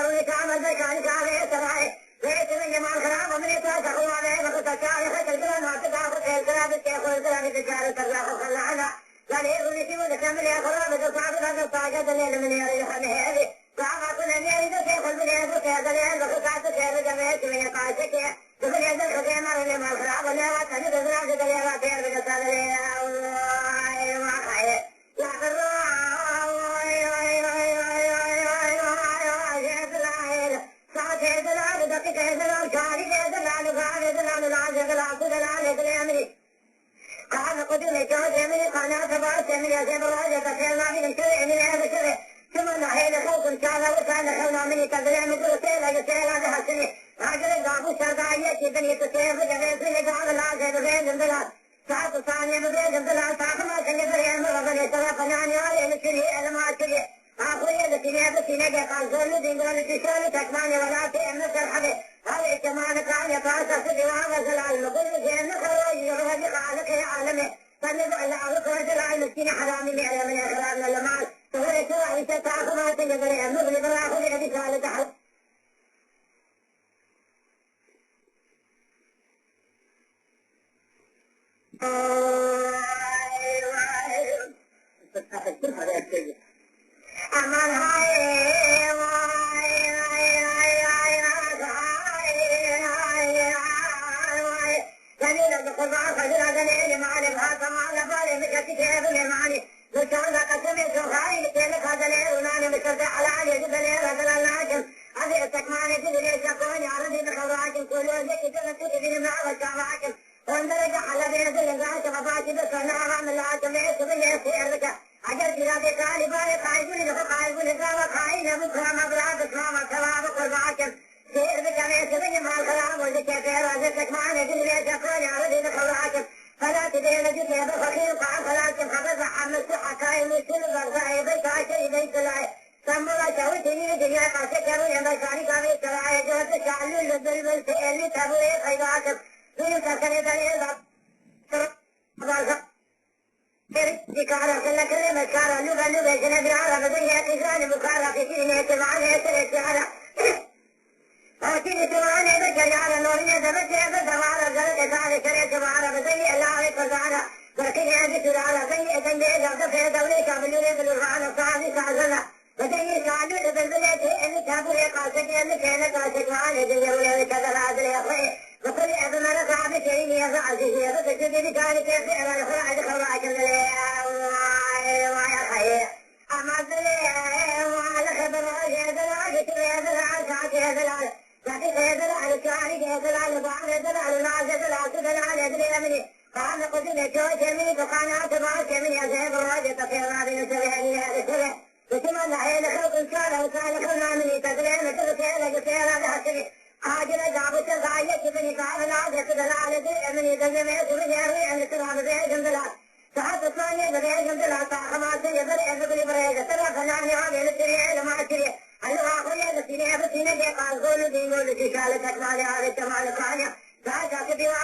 يروي تعمل بكان كافي سراي ليس من جمال خراب ومن يتوسع خوانه وخطكاري خط القرآن وتدافع الكلام الشيخ والكلام التجاري ترجع وخلعنا قال يقول لي وتكمل يا خراب تصعب هذا الطاقة الليل من يريحني هذه صعب كنا نريد شيخ البنية وكذا لين وخطعت كذا جمعت من يقاسك تقول يا ذلك يا مر اللي ما خراب ولا وتني تزرع كذا يا غاتير بجسد لي الله ما خير يا قال قدوم جوز يمني قناة فبارس يمني يا زيب الله يتفعل ما من الشرع من هذا الشرع ثم نحيل خوف كان وكان خونا مني تدري من كل سيلة يسير هذا السنة راجل دابو شرقائية بني تسير بجهاز من قال الله زيب بين جنبلات ساعة ثانية بين جنبلات ساعة ما سنة بريان مرغب يترى فناني علي نشري ألمات شري آخرية لسنة بسنة قال زول دينغران تشاري تكماني ولا تأمن سرحبه هذا الجمال كان يتعصى في دواغ زلال مقل جينا خرج يرغب خالق يا عالمي فنبع الله خرج العالم مسكين حرامي معنا من أخرابنا اللمال فهو سواء يتتعصى ما تنقضي المغلب الآخر يدي سالة حل أمان هاي جميل القرآن خجل دليل معلم هذا ما لفاري مشكي كيف المعاني لشان ذا قسمي سوخاري كيلك هذا ليل وناني مشكي على علي دليل هذا اللاجم هذه التكماني تدري شكوني عرضي بخوراكم كله ذكي تنسوك في المعوى شعواكم واندرج على بيت الغاية وفاتي بسرنا عام اللاجم ليس بيسي أربك أجل جلابي قالي باي قايبوني لفق قايبوني قاوة قاينة بكرة مبراد اسلام الكلام قرباكم سير بك بيسي مع الكلام وذكي في رازتك معنا دليل شكوني عرضي بخوراكم فلا تدين جدي بخير قام فلا تنخبز حمس حكاية مثل الغرزاء بيت عشري بيت العي سمولا شوتني دنيا قاسك يروي بيتاني قامي سراي جوز شعلو للبلبل سيري تبوي خيباكم دون تسري دليل ذكارة كل كلمة كارة لغة لغة جنب العرب دنيا قزان بكارة في سيني تبعاني يسري شعرة وكيني تبعاني بكري على نورية دمتي بدوارة زلت داري شري تبعاني بدني الله عليك وزعنا ولكني أنت تدعى بني أدني إذا دفع دولي كاملوني بالرغان وصعبي كعزلنا بدني سعلو بالبلد اللي تابوه قاسكي اللي كان قاسك معاني دنيا ولي كذا العدل يا أخوي وكل أبن مرة صعبي كريني يا زعزي يا بس جديد كان كيف أنا الخراج خراج اللي يا خير أما اللي وعلى خبر هذا العاج كذا هذا العاج هذا العاج لكن هذا العاج كاري هذا العاج بعد هذا العاج هذا العاج هذا العاج هذا العاج قال قلت لك جوز يميني فقال أتبعك يميني يا زيب الراجل تطير ما بين سبيعني هذا السبع وثم نحيل خلق كان وكان خلنا مني تدرين تغسير قسير هذا السبع عاجل جابت الغاية بني قال العاجة كذا العاجة مني تزميت من يروي عن السرعة بذيع جنب العاج ساعات الثانية بذيع جنب العاج خماسة يبرع بقلي بريقة ترى خلاني عامل السريع لما أشري الآخرية السريع بسينة قال قولوا دين قولوا تشالتك مالي هذا الجمال الثانية ساعات كبيرة